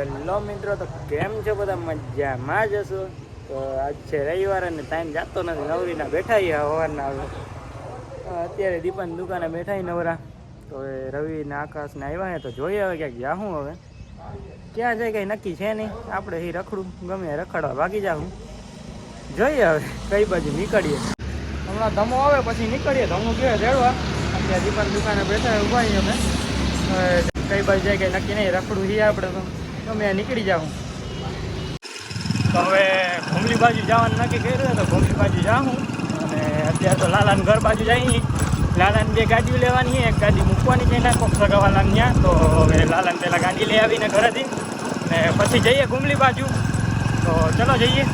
Hello મિત્રો, તો કેમ છો બધા? મજામાં જ હશો. તો આજ છે રવિવાર અને ટાઈમ જતો નથી. નવરીના બેઠા સવારના અત્યારે દીપાની દુકાને બેઠા નવરા. તો એ રવિને આકાશને આવ્યા તો જોઈએ હવે ક્યાંક જાઉં. હવે ક્યાં જાય કંઈ નક્કી છે નહીં. આપણે એ રખડું ગમે રખડવા ભાગી જાઉં. જોઈએ હવે કઈ બાજુ નીકળીએ. હમણાં ધમો આવે પછી નીકળીએ. ધમો ગયો રેડવા. અત્યારે દીપાની દુકાને બેઠા ઉભા અમે. કઈ બાજુ જાય કંઈ નક્કી નહીં. રખડું છીએ આપણે તો અમે નીકળી જાઉં. તો હવે ઘુમલી બાજુ જવાનું નક્કી કર્યું તો ઘુમલી બાજુ જાઉં. અને અત્યારે તો લાલાને ઘર બાજુ જઈએ. લાલાને 2 ગાડીઓ લેવાની છે. એક ગાડી મૂકવાની છે એના કોક સગાવાલાને ત્યાં. તો હવે લાલાને પહેલાં ગાડી લઈ આવીને ઘરેથી ને પછી જઈએ ઘુમલી બાજુ. તો ચલો જઈએ.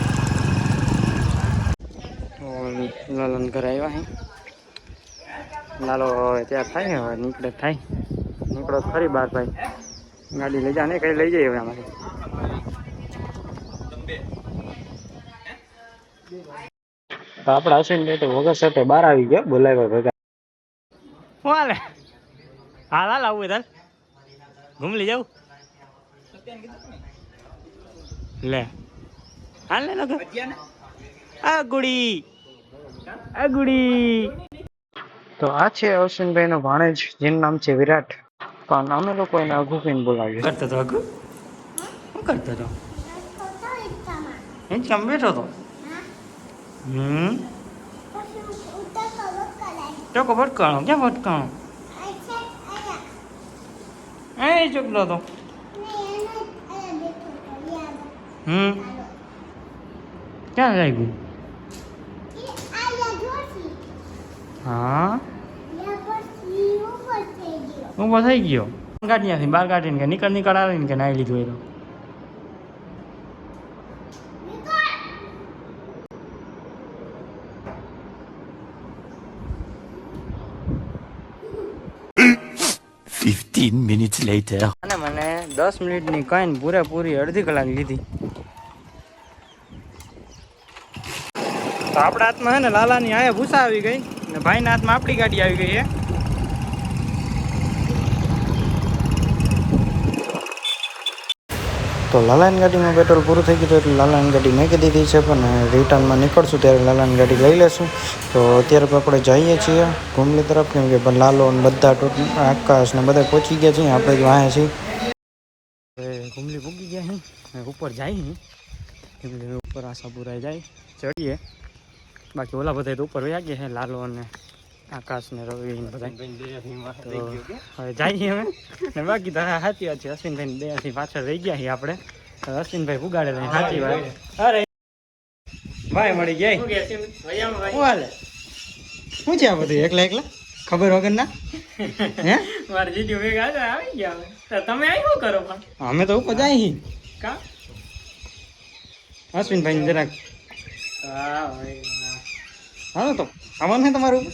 લાલાને ઘરે આવ્યા છે. લાલો હવે ત્યાં થાય હવે નીકળે થાય. નીકળો ખરી બાર ભાઈ. ગાડી લઈ જા ને કઈ લઈ જઈએ હવે અમારે. તો આપડા અશ્વિન તો વગર સાથે બહાર આવી ગયો. બોલાવ્યા ભેગા. શું હાલે? હાલ હાલ આવું તાર ઘુમલી જાઉં લે. હાલ ને લગન આ ગુડી. તો આ છે અશ્વિનભાઈ નો ભાણેજ, જેનું નામ છે વિરાટ. પણ અમે લોકો એને અઘુ કહીને બોલાવીએ. કરતો તો અઘુ શું કરતો હતો? કેમ બેઠો હતો? ચોકો ભટકાણો. ક્યાં ભટકાણો? એ ચોકલો હતો. ક્યાં જાય ગયું? હા ઊભો થઈ ગયો. ગાડીયાથી બહાર કાઢીને કે નીકળ આવે ને કે નાઈ લીધું એ તો. minutes later. અને મને 10 મિનિટની કઈ પૂરેપૂરી અડધી કલાક લીધી. તો આપણા હાથમાં છે ને લાલાની આયા ભૂસા આવી ગઈ ને ભાઈના હાથમાં આપણી ગાડી આવી ગઈ છે. તો લાલાની ગાડીમાં પેટ્રોલ પૂરું થઈ ગયું એટલે લાલાની ગાડી મેકી દીધી છે. પણ રિટર્નમાં નીકળશું ત્યારે લાલાની ગાડી લઈ લેશું. તો અત્યારે આપણે જઈએ છીએ ઘુમલી તરફ, કેમ કે લાલો ને બધા આકાશ ને બધા પહોંચી ગયા છીએ. આપણે જો આવ્યા છીએ ઘુમલી ભૂગી ગયા છીએ. ઉપર જાય ઉપર આશાપુરા જાય ચડીએ. બાકી ઓલા બધા તો ઉપર વયા ગયા છે. લાલો અને આકાશ ને રવિ ને બધા હવે જઈએ અમે. ને બાકી તો સાચી વાત છે, અશ્વિનભાઈ 2 થી પાછળ રહી ગયા છીએ આપણે. અશ્વિનભાઈ પુગાડે સાચી વાત. અરે ભાઈ મળી ગયા. શું હાલે? શું છે આ બધું એકલા ખબર વગર ના? હે મારે જીડીઓ ભેગા આવી ગયા. તમે અહીં શું કરો? પણ અમે તો ઉપર જાય કા અશ્વિનભાઈ જરાક. હા ભાઈ હા તો આવવાનું છે તમારું?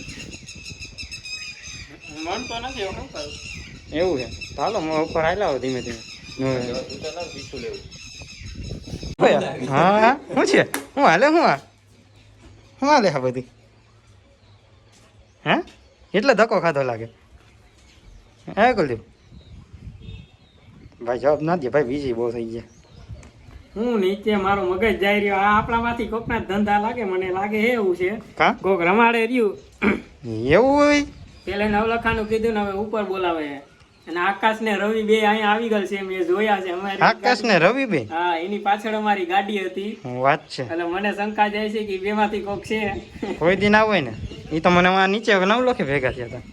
મન તો નથી એવું છે. ચાલો ઉપર આવેલા ધીમે ધીમે. હા શું છે? શું હાલે? શું હાલે આ બધી? હે એટલે ધક્કો ખાધો લાગે. હે કુલદીપ ભાઈ જવાબ ના દે ભાઈ, બીજી બહુ થઈ ગયા. હું નીચે મારો મગજ જાય રહ્યો. આ આપણામાંથી કોકના ધંધા લાગે, મને લાગે એવું છે. કોક રમાડે રહ્યું એવું હોય. પેલા નવલખાનું કીધું ને હવે ઉપર બોલાવે. અને આકાશ ને રવિ 2 અહીંયા આવી ગયેલ છે. મેં જોયા છે. અમારી આકાશ ને રવિ 2? હા, એની પાછળ અમારી ગાડી હતી. વાત છે. એટલે મને શંકા જાય છે કે 2 માંથી કોક છે. કોઈ દી ના હોય ને. એ તો મને નીચે નવલખે ભેગા થયા હતા.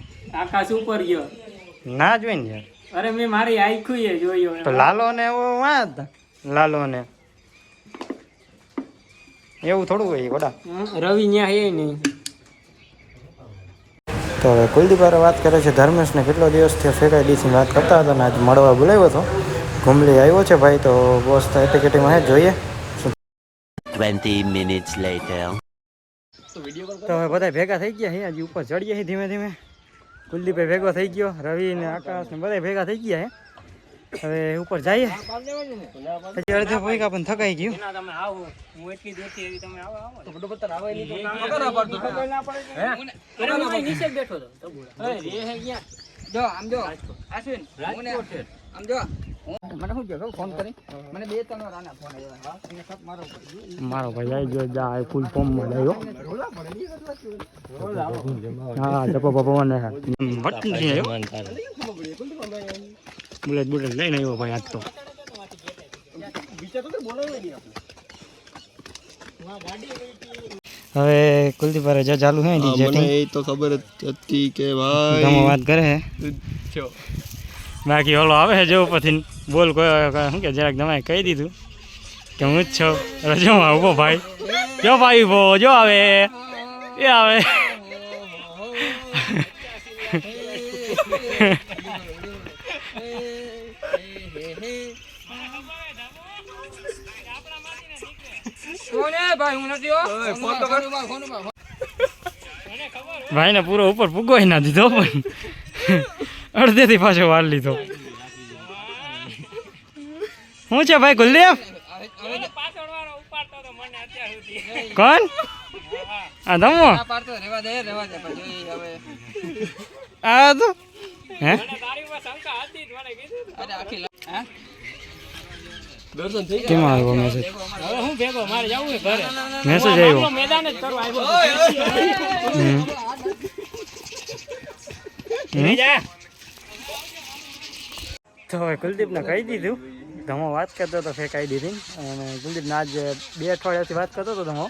આકાશ ઉપર ગયો ના જોઈને યાર. અરે મેં મારી આંખું જોયો. તો લાલો ને વાં હતા. લાલો ને એવું થોડું હોય વડા. રવિ ન્યા હે નહીં. તો હવે કુલદીપ વાત કરે છે. ધર્મેશને કેટલો દિવસથી ફેંકાઈ દીધી વાત કરતા હતા ને આજે મળવા બોલાવ્યો હતો. ઘુમલી આવ્યો છે ભાઈ. તો બોસ તો એટીકેટીમાં હે જોઈએ. 20 minutes later. તો હવે બધા ભેગા થઈ ગયા છે. હજી ઉપર ચડીએ છીએ ધીમે ધીમે. કુલદીપભાઈ ભેગો થઈ ગયો, રવિ ને આકાશ ને બધા ભેગા થઈ ગયા છે. હવે ઉપર જઈએ. હજી અડધે ભેગા પણ થકાઈ ગયું. મને શું કહો ફોન કરી મને 2-3 વાર આના ફોન આવ્યા અને સબ મારો ભાઈ આવી ગયો જા ફૂલ ફોર્મમાં લાવ્યો હા જપો પપ્પા ને વટ નથી આવ્યો બુલેટ લઈને આવ્યો ભાઈ આજ તો હવે કુલદીપ ભાઈ જો ચાલુ હે ડીજે મને એ તો ખબર હતી કે ભાઈ તમે વાત કરે હે બાકી ઓલો આવે છે જો પછી બોલ કોઈ શું કે જરાક તમે કહી દીધું કે હું જ છું રજો ઉભો ભાઈ જો ભાઈ ઉભો જો આવે એ આવે ભાઈ ને પૂરો ઉપર પૂગો ના દીધો પણ અડધેથી પાછો વાર લીધો શું છે ભાઈ કુલદીપ કોણ આ ધમો આ તો હે કેમ આવ્યો મેસેજ મેસેજ આવ્યો તો હવે કુલદીપને કહી દીધું ધમો વાત કરતો હતો ફેંકાઈ દીધી અને કુલદીપને આજ 2 અઠવાડિયાથી વાત કરતો હતો ધમો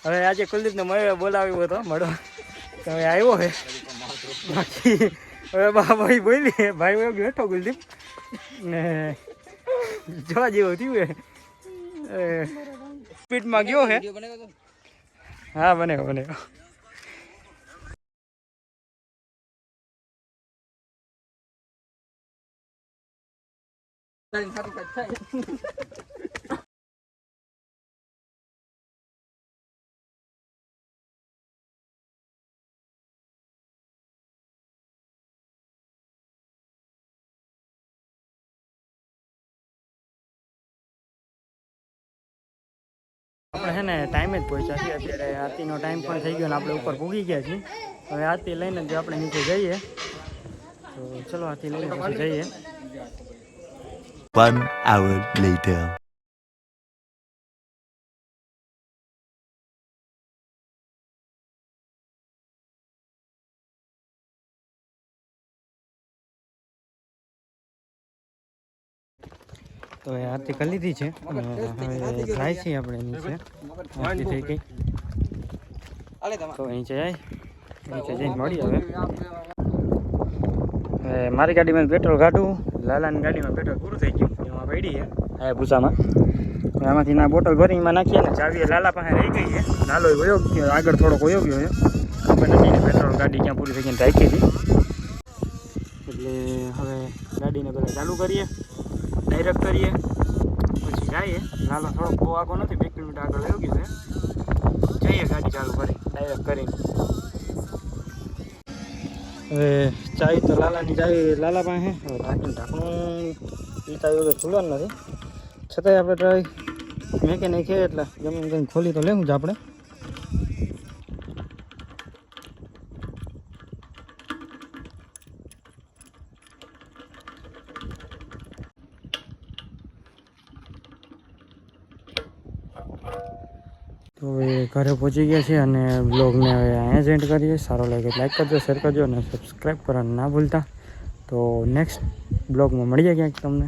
હવે આજે કુલદીપને બોલાવ્યો હતો મળો તો હવે આવ્યો છે બાકી હવે ભાઈ બોલી ભાઈ બેઠો કુલદીપ ને જોવા જેવું થયું સ્પીડમાં ગયો છે હા બને આપણે છે ને ટાઈમે જ પહોંચ્યા છીએ અત્યારે આરતીનો ટાઈમ પણ થઈ ગયો ને આપણે ઉપર પૂગી ગયા છીએ હવે આરતી લઈને જ આપણે નીચે જઈએ તો ચલો આરતી લઈને પછી જઈએ 1 hour later. તો એ આરતી કરી લીધી છે હવે જાય છીએ આપણે નીચે આરતી થઈ ગઈ તો નીચે જઈને મળી હવે મારી ગાડીમાં પેટ્રોલ કાઢું લાલાની ગાડીમાં પેટ્રોલ પૂરું થઈ ગયું એમાં પડી છે આ ભૂસામાં આમાંથી ના બોટલ ભરી એમાં નાખીએ ને ચાવી લાલા પાસે રહી ગઈ છે લાલો વયો ગયો આગળ થોડોક વયો ગયો છે ખબર નથી પેટ્રોલ ગાડી ક્યાં પૂરી થઈ ગઈ રાખી હતી એટલે હવે ગાડીને બધા ચાલુ કરીએ ડાયરેક્ટ કરીએ પછી જઈએ લાલો થોડોક બહુ આગળ નથી 2 કિલોમીટર આગળ વયો ગયો છે જઈએ ગાડી ચાલુ કરી ડાયરેક્ટ કરીને હવે ચાવી તો લાલાની ચાવી લાલા પાસે હવે ઢાંકણું એ ચાવી વગર ખુલવાનું નથી છતાંય આપણે ટ્રાય મેં કે નહીં કે એટલે ગમે કંઈ ખોલી તો લેવું જ આપણે તો હવે ઘરે પહોંચી ગયા છે અને બ્લોગને હવે અહીંયા જ એન્ડ કરીએ સારો લાગે લાઈક કરજો શેર કરજો અને સબસ્ક્રાઈબ કરવાનું ના ભૂલતા તો નેક્સ્ટ બ્લોગમાં મળીએ ક્યાંક તમને